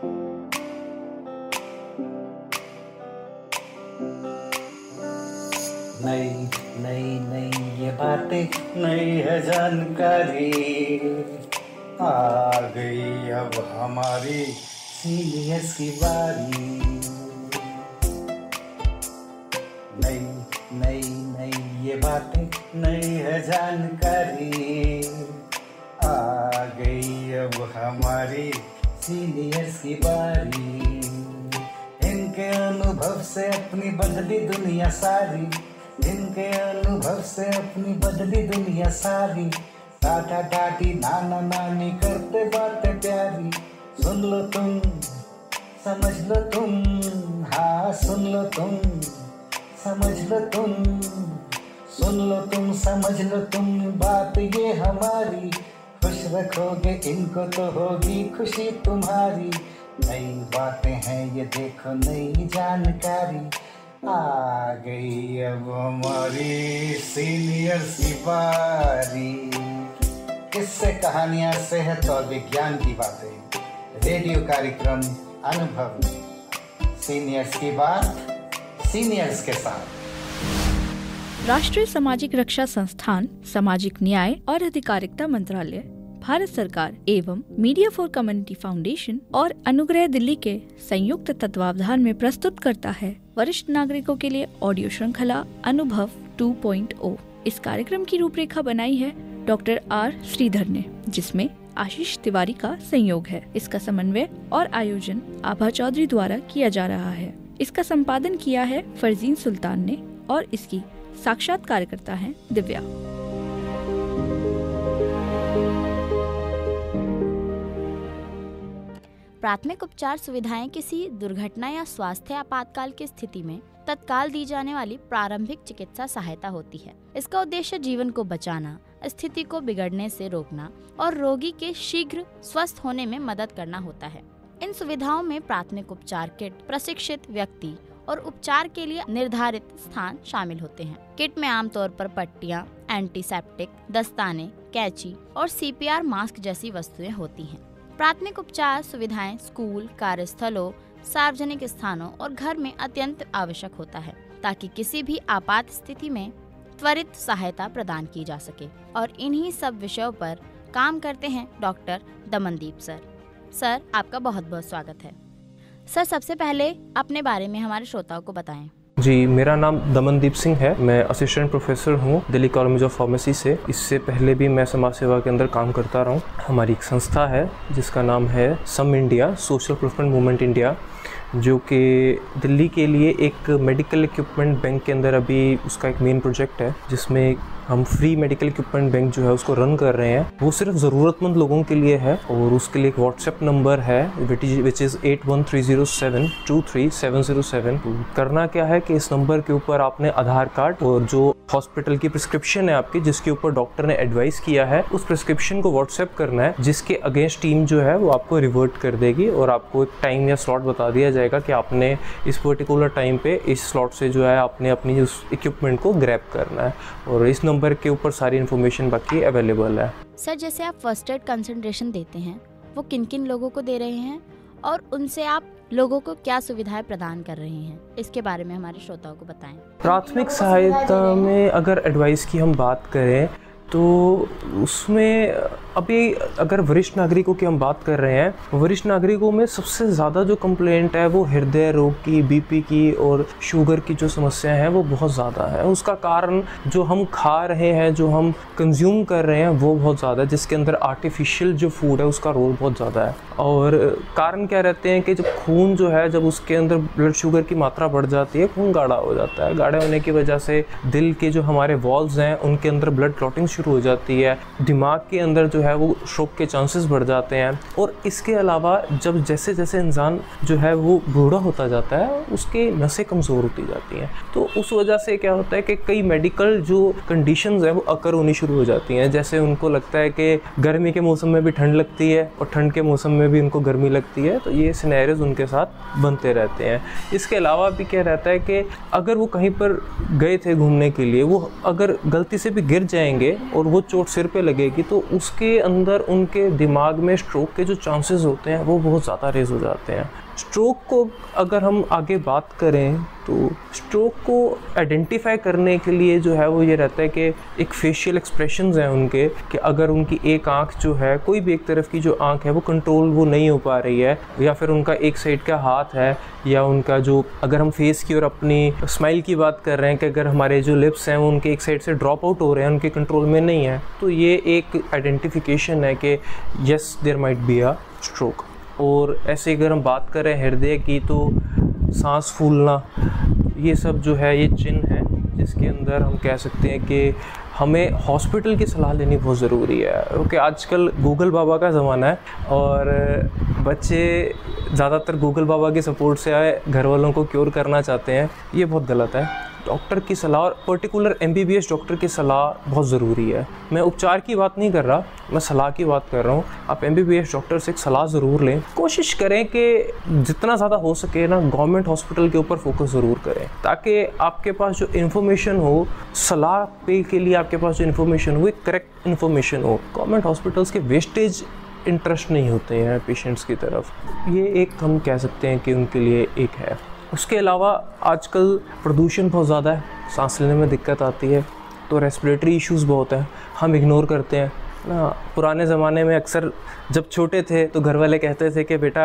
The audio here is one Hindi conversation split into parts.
नई नई नई ये बातें, नई है जानकारी, आ गई अब हमारी सीनियर्स की बारी। नई नई नई ये बातें, नई है जानकारी, आ गई अब हमारी सीनियर्स की बारी। इनके अनुभव से अपनी बदली दुनिया सारी, इनके अनुभव से अपनी बदली दुनिया सारी। टाटा टाटी नाना नानी करते बातें प्यारी। सुन लो तुम, समझ लो तुम, हाँ सुन लो तुम, समझ लो तुम, सुन लो तुम, समझ लो तुम, बात ये हमारी। खुश रखोगे इनको तो होगी खुशी तुम्हारी। नई बातें हैं ये देखो, नई जानकारी, आ गई अब हमारी सीनियर्स की बारी। किस्से कहानियां, सेहत और विज्ञान की बातें, रेडियो कार्यक्रम अनुभव में सीनियर्स की बात, सीनियर्स के साथ। राष्ट्रीय सामाजिक रक्षा संस्थान, सामाजिक न्याय और अधिकारिता मंत्रालय, भारत सरकार एवं मीडिया फॉर कम्युनिटी फाउंडेशन और अनुग्रह दिल्ली के संयुक्त तत्वावधान में प्रस्तुत करता है वरिष्ठ नागरिकों के लिए ऑडियो श्रृंखला अनुभव 2.0। इस कार्यक्रम की रूपरेखा बनाई है डॉक्टर आर श्रीधर ने, जिसमें आशीष तिवारी का संयोग है। इसका समन्वय और आयोजन आभा चौधरी द्वारा किया जा रहा है। इसका संपादन किया है फरजीन सुल्तान ने और इसकी साक्षात्कारकर्ता है दिव्या। प्राथमिक उपचार सुविधाएं किसी दुर्घटना या स्वास्थ्य आपातकाल की स्थिति में तत्काल दी जाने वाली प्रारंभिक चिकित्सा सहायता होती है। इसका उद्देश्य जीवन को बचाना, स्थिति को बिगड़ने से रोकना और रोगी के शीघ्र स्वस्थ होने में मदद करना होता है। इन सुविधाओं में प्राथमिक उपचार किट, प्रशिक्षित व्यक्ति और उपचार के लिए निर्धारित स्थान शामिल होते हैं। किट में आमतौर पर पट्टियां, एंटीसेप्टिक, दस्ताने, कैंची और CPR मास्क जैसी वस्तुएं होती हैं। प्राथमिक उपचार सुविधाएं स्कूल, कार्यस्थलों, सार्वजनिक स्थानों और घर में अत्यंत आवश्यक होता है, ताकि किसी भी आपात स्थिति में त्वरित सहायता प्रदान की जा सके। और इन्हीं सब विषयों पर काम करते हैं डॉक्टर दमनदीप सर। सर, आपका बहुत बहुत स्वागत है। सर, सबसे पहले अपने बारे में हमारे श्रोताओं को बताएं। जी, मेरा नाम दमनदीप सिंह है। मैं असिस्टेंट प्रोफेसर हूँ दिल्ली कॉलेज ऑफ फार्मेसी से। इससे पहले भी मैं समाज सेवा के अंदर काम करता रहा हूँ। हमारी एक संस्था है जिसका नाम है SIM India, social improvement movement India, जो कि दिल्ली के लिए एक मेडिकल इक्विपमेंट बैंक के अंदर अभी उसका एक मेन प्रोजेक्ट है, जिसमें हम फ्री मेडिकल इक्विपमेंट बैंक जो है उसको रन कर रहे हैं। वो सिर्फ ज़रूरतमंद लोगों के लिए है और उसके लिए एक व्हाट्सएप नंबर है विच इज़ 8130723707। करना क्या है कि इस नंबर के ऊपर आपने आधार कार्ड और जो हॉस्पिटल की प्रिस्क्रिप्शन है आपकी, जिसके ऊपर डॉक्टर ने एडवाइस किया है, उस प्रिस्क्रिप्शन को व्हाट्सएप करना है, जिसके अगेंस्ट टीम जो है वो आपको रिवर्ट कर देगी और आपको एक टाइम या स्लॉट बता दिया जाएगा कि आपने इस पर्टिकुलर टाइम पे इस स्लॉट से जो है आपने अपनी उस इक्विपमेंट को ग्रैब करना है। और इस नंबर के ऊपर सारी इन्फॉर्मेशन बाकी अवेलेबल है। सर, जैसे आप फर्स्ट एड कंसंट्रेशन देते हैं, वो किन किन लोगों को दे रहे हैं और उनसे आप लोगों को क्या सुविधाएं प्रदान कर रहे हैं, इसके बारे में हमारे श्रोताओं को बताएं। प्राथमिक सहायता में अगर एडवाइस की हम बात करें तो उसमें अभी अगर वरिष्ठ नागरिकों की हम बात कर रहे हैं, वरिष्ठ नागरिकों में सबसे ज़्यादा जो कंप्लेंट है वो हृदय रोग की, बीपी की और शुगर की जो समस्या है वो बहुत ज़्यादा है। उसका कारण जो हम खा रहे हैं, जो हम कंज्यूम कर रहे हैं वो बहुत ज़्यादा है, जिसके अंदर आर्टिफिशियल जो फूड है उसका रोल बहुत ज़्यादा है। और कारण क्या रहते हैं कि जब खून जो है, जब उसके अंदर ब्लड शुगर की मात्रा बढ़ जाती है, खून गाढ़ा हो जाता है। गाढ़े होने की वजह से दिल के जो हमारे वॉल्व्स हैं उनके अंदर ब्लड क्लॉटिंग शुरू हो जाती है, दिमाग के अंदर जो है वो स्ट्रोक के चांसेस बढ़ जाते हैं। और इसके अलावा जब जैसे जैसे इंसान जो है वो बूढ़ा होता जाता है, उसके नसें कमज़ोर होती जाती हैं। तो उस वजह से क्या होता है कि कई मेडिकल जो कंडीशंस हैं वो अकर होनी शुरू हो जाती हैं। जैसे उनको लगता है कि गर्मी के मौसम में भी ठंड लगती है और ठंड के मौसम में भी उनको गर्मी लगती है, तो ये सिनेरियोज उनके साथ बनते रहते हैं। इसके अलावा भी क्या रहता है कि अगर वो कहीं पर गए थे घूमने के लिए, वो अगर गलती से भी गिर जाएंगे और वो चोट सिर पे लगेगी तो उसके उसके अंदर उनके दिमाग में स्ट्रोक के जो चांसेस होते हैं वो बहुत ज़्यादा रेज हो जाते हैं। स्ट्रोक को अगर हम आगे बात करें तो स्ट्रोक को आइडेंटिफाई करने के लिए जो है वो ये रहता है कि एक फेशियल एक्सप्रेशंस हैं उनके, कि अगर उनकी एक आंख जो है, कोई भी एक तरफ की जो आंख है वो कंट्रोल वो नहीं हो पा रही है, या फिर उनका एक साइड का हाथ है, या उनका जो, अगर हम फेस की और अपनी स्माइल की बात कर रहे हैं कि अगर हमारे जो लिप्स हैं वो उनके एक साइड से ड्रॉप आउट हो रहे हैं, उनके कंट्रोल में नहीं है, तो ये एक आइडेंटिफिकेशन है कि yes there might be a stroke. और ऐसे अगर हम बात करें हृदय की, तो सांस फूलना, ये सब जो है ये चिन्ह है जिसके अंदर हम कह सकते हैं कि हमें हॉस्पिटल की सलाह लेनी बहुत ज़रूरी है। क्योंकि आजकल गूगल बाबा का ज़माना है और बच्चे ज़्यादातर गूगल बाबा की सपोर्ट से आए घर वालों को क्योर करना चाहते हैं, ये बहुत गलत है। डॉक्टर की सलाह और पर्टिकुलर MBBS डॉक्टर की सलाह बहुत ज़रूरी है। मैं उपचार की बात नहीं कर रहा, मैं सलाह की बात कर रहा हूँ। आप MBBS डॉक्टर से एक सलाह ज़रूर लें। कोशिश करें कि जितना ज़्यादा हो सके ना गवर्नमेंट हॉस्पिटल के ऊपर फोकस ज़रूर करें, ताकि आपके पास जो इन्फॉर्मेशन हो, सलाह पे के लिए आपके पास जो इन्फॉर्मेशन हो एक करेक्ट इन्फॉर्मेशन हो। गवर्नमेंट हॉस्पिटल्स के वेस्टेज इंटरेस्ट नहीं होते हैं पेशेंट्स की तरफ, ये एक हम कह सकते हैं कि उनके लिए एक है। उसके अलावा आजकल प्रदूषण बहुत ज़्यादा है, सांस लेने में दिक्कत आती है, तो रेस्पिरेटरी इश्यूज़ बहुत हैं, हम इग्नोर करते हैं ना। पुराने ज़माने में अक्सर जब छोटे थे तो घर वाले कहते थे कि बेटा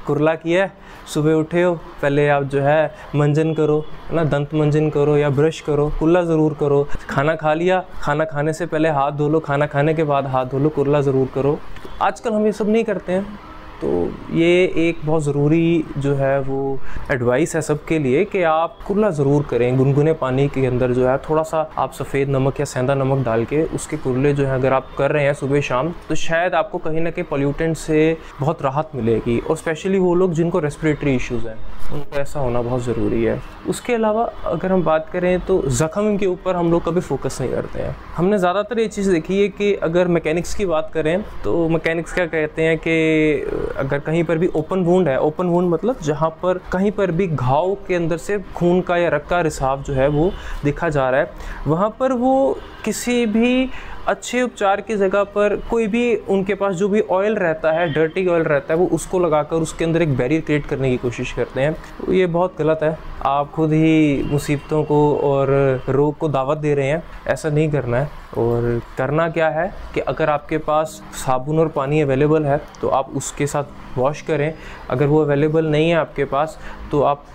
कुरला किया है, सुबह उठे हो पहले आप जो है मंजन करो ना, दंत मंजन करो या ब्रश करो, कुल्ला ज़रूर करो। खाना खा लिया, खाना खाने से पहले हाथ धो लो, खाना खाने के बाद हाथ धो लो, कुरला ज़रूर करो। आजकल हम ये सब नहीं करते हैं, तो ये एक बहुत ज़रूरी जो है वो एडवाइस है सबके लिए कि आप कुल्ला ज़रूर करें। गुनगुने पानी के अंदर जो है थोड़ा सा आप सफ़ेद नमक या सेंधा नमक डाल के उसके कुल्ले जो है अगर आप कर रहे हैं सुबह शाम, तो शायद आपको कहीं ना कहीं पॉल्यूटेंट से बहुत राहत मिलेगी। और स्पेशली वो लोग जिनको रेस्पिरेटरी इश्यूज़ हैं उनको ऐसा होना बहुत ज़रूरी है। उसके अलावा अगर हम बात करें तो ज़ख्म के ऊपर हम लोग कभी फोकस नहीं करते हैं। हमने ज़्यादातर ये चीज़ देखी है कि अगर मैकेनिक्स की बात करें तो मैकेनिक्स क्या कहते हैं कि अगर कहीं पर भी ओपन वुंड है, ओपन वुंड मतलब जहाँ पर कहीं पर भी घाव के अंदर से खून का या रक्त का रिसाव जो है वो देखा जा रहा है, वहाँ पर वो किसी भी अच्छे उपचार की जगह पर कोई भी उनके पास जो भी ऑयल रहता है, डर्टी ऑयल रहता है, वो उसको लगाकर उसके अंदर एक बैरियर क्रिएट करने की कोशिश करते हैं। तो ये बहुत गलत है। आप खुद ही मुसीबतों को और रोग को दावत दे रहे हैं, ऐसा नहीं करना है। और करना क्या है कि अगर आपके पास साबुन और पानी अवेलेबल है तो आप उसके साथ वॉश करें। अगर वो अवेलेबल नहीं है आपके पास तो आप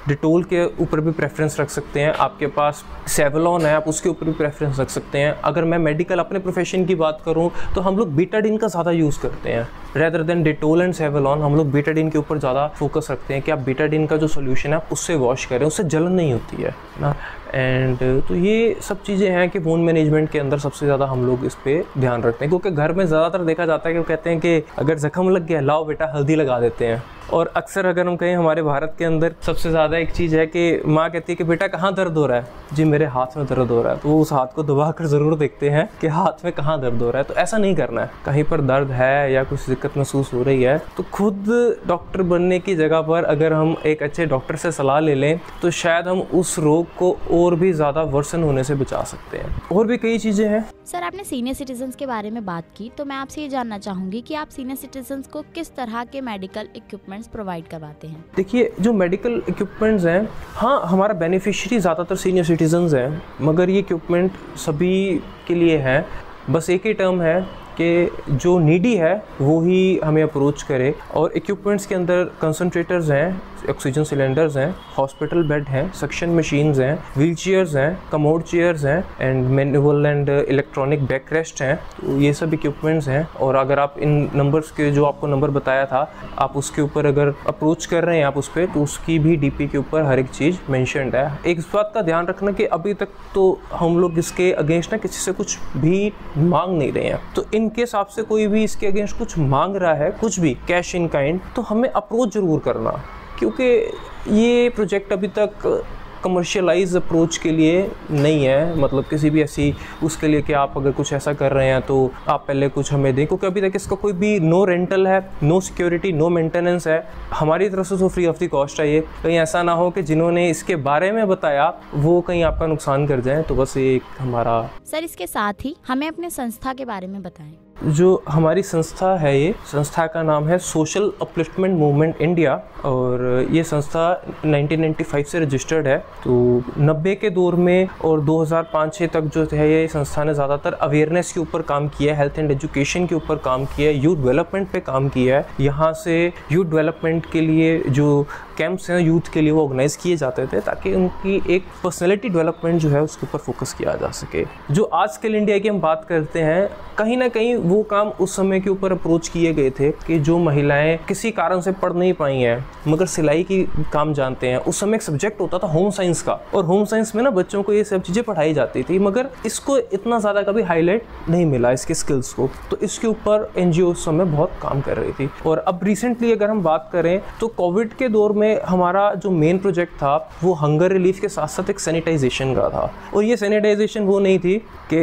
डिटोल के ऊपर भी प्रेफरेंस रख सकते हैं। आपके पास सेवलॉन है, आप उसके ऊपर भी प्रेफरेंस रख सकते हैं। अगर मैं मेडिकल अपने प्रोफेशन की बात करूं तो हम लोग बीटाडीन का ज़्यादा यूज़ करते हैं rather than Dettol and Savlon. हम लोग बीटाडीन के ऊपर ज़्यादा फोकस रखते हैं कि आप बीटाडीन का जो सोल्यूशन है आप उससे वॉश करें, उससे जलन नहीं होती है ना। एंड तो ये सब चीज़ें हैं कि वुंड मैनेजमेंट के अंदर सबसे ज़्यादा हम लोग इस पर ध्यान रखते हैं, क्योंकि घर में ज़्यादातर देखा जाता है कि वो कहते हैं कि अगर ज़ख्म लग गया लाओ बेटा हल्दी लगा देते हैं। और अक्सर अगर हम कहें हमारे भारत के अंदर सबसे ज़्यादा एक चीज़ है कि माँ कहती है कि बेटा कहाँ दर्द हो रहा है, जी मेरे हाथ में दर्द हो रहा है, तो वो उस हाथ को दबा कर ज़रूर देखते हैं कि हाथ में कहाँ दर्द हो रहा है। तो ऐसा नहीं करना है। कहीं पर दर्द है या कुछ दिक्कत महसूस हो रही है तो खुद डॉक्टर बनने की जगह पर अगर हम एक अच्छे डॉक्टर से सलाह ले लें तो शायद हम उस रोग को और भी ज़्यादा वर्सन होने से बचा सकते हैं। और भी कई चीज़ें हैं। सर, आपने सीनियर सिटीजन्स के बारे में बात की, तो मैं आपसे ये जानना चाहूँगी कि आप सीनियर सिटीजन्स को किस तरह के मेडिकल इक्विपमेंट्स प्रोवाइड करवाते हैं? देखिए, जो मेडिकल इक्विपमेंट्स हैं, हाँ हमारा बेनिफिशियरी ज़्यादातर सीनियर सिटीजन्स हैं, मगर ये इक्विपमेंट सभी के लिए हैं। बस एक ही टर्म है कि जो नीडी है वो ही हमें अप्रोच करे। और इक्विपमेंट्स के अंदर कंसनट्रेटर्स हैं, ऑक्सीजन सिलेंडर्स हैं, हॉस्पिटल बेड हैं, सक्शन मशीन्स हैं, व्हील चेयर्स हैं, कमोड चेयर्स हैं and manual and electronic back rest हैं। तो ये सब इक्विपमेंट्स हैं। और अगर आप इन नंबर्स के जो आपको नंबर बताया था आप उसके ऊपर अगर अप्रोच कर रहे हैं आप उस पर, तो उसकी भी DP के ऊपर हर एक चीज़ मैंशनड है। एक बात का ध्यान रखना कि अभी तक तो हम लोग इसके अगेंस्ट ना किसी से कुछ भी मांग नहीं रहे हैं। तो इन केस आपसे कोई भी इसके अगेंस्ट कुछ मांग रहा है, कुछ भी कैश इन काइंड, तो हमें अप्रोच ज़रूर करना, क्योंकि ये प्रोजेक्ट अभी तक कमर्शियलाइज अप्रोच के लिए नहीं है। मतलब किसी भी ऐसी उसके लिए कि आप अगर कुछ ऐसा कर रहे हैं तो आप पहले कुछ हमें दें, क्योंकि अभी तक इसका कोई भी नो रेंटल है, नो सिक्योरिटी, नो मेंटेनेंस है। हमारी तरफ से तो फ्री ऑफ द कॉस्ट है ये। कहीं ऐसा ना हो कि जिन्होंने इसके बारे में बताया वो कहीं आपका नुकसान कर जाए। तो बस ये हमारा। सर, इसके साथ ही हमें अपने संस्था के बारे में बताएं। जो हमारी संस्था है, ये संस्था का नाम है सोशल अपलिफ्टमेंट मूवमेंट इंडिया, और ये संस्था 1995 से रजिस्टर्ड है। तो 90 के दौर में और 2005-6 तक जो है ये संस्था ने ज़्यादातर अवेयरनेस के ऊपर काम किया है, हेल्थ एंड एजुकेशन के ऊपर काम किया है, यूथ डेवलपमेंट पे काम किया है। यहाँ से यूथ डेवलपमेंट के लिए जो कैंप्स हैं यूथ के लिए वो ऑर्गेनाइज किए जाते थे, ताकि उनकी एक पर्सनैलिटी डेवलपमेंट जो है उसके ऊपर फोकस किया जा सके। जो आजकल इंडिया की हम बात करते हैं, कहीं ना कहीं वो काम उस समय के ऊपर अप्रोच किए गए थे कि जो महिलाएं किसी कारण से पढ़ नहीं पाई हैं मगर सिलाई की काम जानते हैं। उस समय एक सब्जेक्ट होता था होम साइंस का, और होम साइंस में ना बच्चों को ये सब चीज़ें पढ़ाई जाती थी, मगर इसको इतना ज़्यादा कभी हाईलाइट नहीं मिला इसके स्किल्स को। तो इसके ऊपर एनजीओ उस समय बहुत काम कर रही थी। और अब रिसेंटली अगर हम बात करें तो कोविड के दौर में हमारा जो मेन प्रोजेक्ट था वो हंगर रिलीफ के साथ साथ एक सैनिटाइजेशन का था। और ये सैनिटाइजेशन वो नहीं थी कि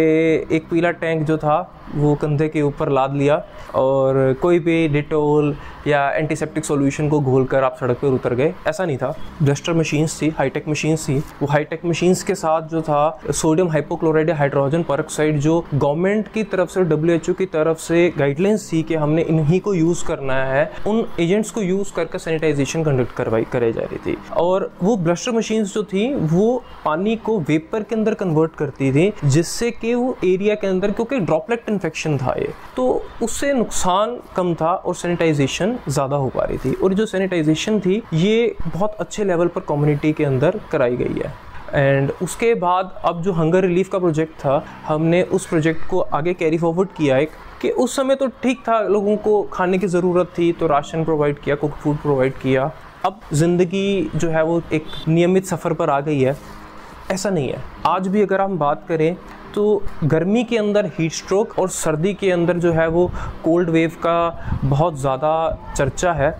एक पीला टैंक जो था वो कंधे के ऊपर लाद लिया और कोई भी डिटोल या एंटीसेप्टिक सॉल्यूशन को घोलकर आप सड़क पर उतर गए, ऐसा नहीं था। डस्टर मशीन्स थी, हाईटेक मशीन्स थी। वो हाईटेक मशीन्स के साथ जो था सोडियम हाइपोक्लोराइड या हाइड्रोजन पेरोक्साइड, जो गवर्नमेंट की तरफ से WHO की तरफ से गाइडलाइंस थी कि हमने इन्हीं को यूज़ करना है, उन एजेंट्स को यूज़ करके सैनिटाइजेशन कंडक्ट कराई जा रही थी। और वो ब्लस्टर मशीन्स जो थी वो पानी को वेपर के अंदर कन्वर्ट करती थी, जिससे कि वो एरिया के अंदर, क्योंकि ड्रॉपलेट इन्फेक्शन था ये, तो उससे नुकसान कम था और सैनिटाइजेशन ज़्यादा हो पा रही थी। और जो सैनिटाइजेशन थी ये बहुत अच्छे लेवल पर कम्युनिटी के अंदर कराई गई है। एंड उसके बाद अब जो हंगर रिलीफ का प्रोजेक्ट था, हमने उस प्रोजेक्ट को आगे कैरी फॉरवर्ड किया है कि उस समय तो ठीक था, लोगों को खाने की ज़रूरत थी तो राशन प्रोवाइड किया, कुक फूड प्रोवाइड किया। अब ज़िंदगी जो है वो एक नियमित सफ़र पर आ गई है, ऐसा नहीं है। आज भी अगर हम बात करें तो गर्मी के अंदर हीट स्ट्रोक और सर्दी के अंदर जो है वो कोल्ड वेव का बहुत ज़्यादा चर्चा है।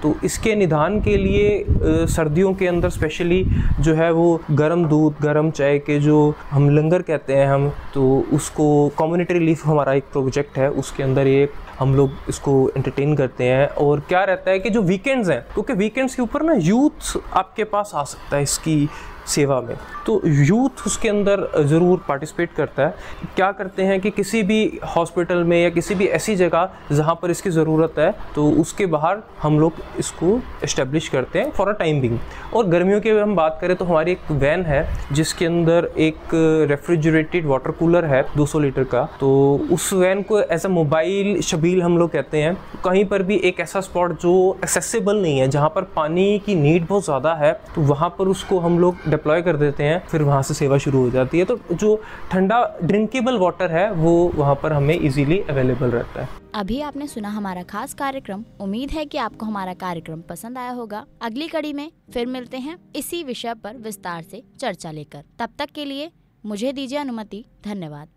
तो इसके निदान के लिए सर्दियों के अंदर स्पेशली जो है वो गर्म दूध, गर्म चाय के जो हम लंगर कहते हैं हम, तो उसको कम्युनिटी रिलीफ हमारा एक प्रोजेक्ट है, उसके अंदर ये हम लोग इसको एंटरटेन करते हैं। और क्या रहता है कि जो वीकेंड्स हैं, क्योंकि वीकेंड्स के ऊपर ना यूथ आपके पास आ सकता है इसकी सेवा में, तो यूथ उसके अंदर ज़रूर पार्टिसिपेट करता है। क्या करते हैं कि किसी भी हॉस्पिटल में या किसी भी ऐसी जगह जहाँ पर इसकी ज़रूरत है तो उसके बाहर हम लोग इसको इस्टेब्लिश करते हैं फॉर अ टाइम बिंग। और गर्मियों की हम बात करें तो हमारी एक वैन है जिसके अंदर एक रेफ्रिजरेटेड वाटर कूलर है 200 लीटर का। तो उस वैन को एज अ मोबाइल शबील हम लोग कहते हैं। कहीं पर भी एक ऐसा स्पॉट जो एक्सेसिबल नहीं है, जहाँ पर पानी की नीड बहुत ज़्यादा है, तो वहाँ पर उसको हम लोग डिप्लॉय कर देते हैं, फिर वहाँ से सेवा शुरू हो जाती है। तो जो ठंडा ड्रिंकेबल वाटर है वो वहाँ पर हमें इजीली अवेलेबल रहता है। अभी आपने सुना हमारा खास कार्यक्रम। उम्मीद है कि आपको हमारा कार्यक्रम पसंद आया होगा। अगली कड़ी में फिर मिलते हैं इसी विषय पर विस्तार से चर्चा लेकर। तब तक के लिए मुझे दीजिए अनुमति। धन्यवाद।